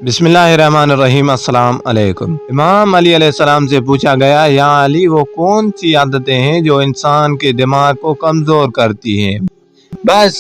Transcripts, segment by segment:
بسم اللہ الرحمن الرحیم۔ السلام علیکم۔ امام علی علیہ السلام سے پوچھا گیا، یا علی وہ کون سی عادتیں ہیں جو انسان کے دماغ کو کمزور کرتی ہیں؟ بس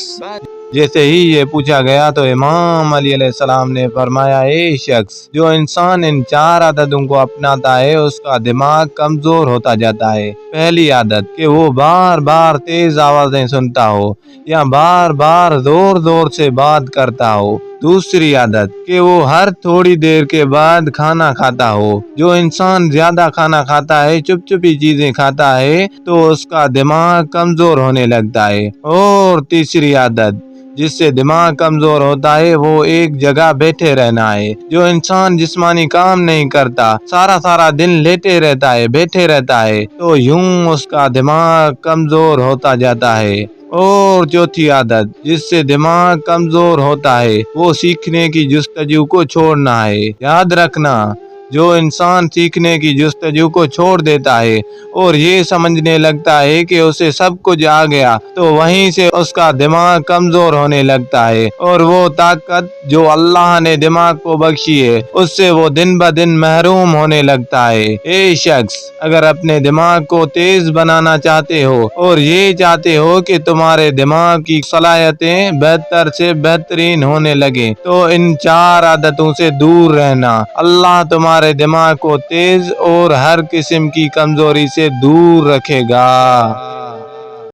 جیسے ہی یہ پوچھا گیا تو امام علی علیہ السلام نے فرمایا، اے شخص جو انسان ان 4 عادتوں کو اپناتا ہے اس کا دماغ کمزور ہوتا جاتا ہے۔ پہلی عادت کہ وہ بار بار تیز آوازیں سنتا ہو یا بار بار زور زور سے بات کرتا ہو۔ دوسری عادت کہ وہ ہر تھوڑی دیر کے بعد کھانا کھاتا ہو۔ جو انسان زیادہ کھانا کھاتا ہے، چپ چپی چیزیں کھاتا ہے، تو اس کا دماغ کمزور ہونے لگتا ہے۔ اور تیسری عادت جس سے دماغ کمزور ہوتا ہے وہ ایک جگہ بیٹھے رہنا ہے۔ جو انسان جسمانی کام نہیں کرتا، سارا دن لیٹے رہتا ہے، بیٹھے رہتا ہے، تو یوں اس کا دماغ کمزور ہوتا جاتا ہے۔ اور چوتھی عادت جس سے دماغ کمزور ہوتا ہے وہ سیکھنے کی جستجو کو چھوڑنا ہے۔ یاد رکھنا، جو انسان سیکھنے کی جستجو کو چھوڑ دیتا ہے اور یہ سمجھنے لگتا ہے کہ اسے سب کچھ آ گیا، تو وہیں سے اس کا دماغ کمزور ہونے لگتا ہے، اور وہ طاقت جو اللہ نے دماغ کو بخشی ہے اس سے وہ دن بدن محروم ہونے لگتا ہے۔ اے شخص، اگر اپنے دماغ کو تیز بنانا چاہتے ہو اور یہ چاہتے ہو کہ تمہارے دماغ کی صلاحیتیں بہتر سے بہترین ہونے لگیں، تو ان 4 عادتوں سے دور رہنا۔ اللہ تمہارے دماغ کو تیز اور ہر قسم کی کمزوری سے دور رکھے گا۔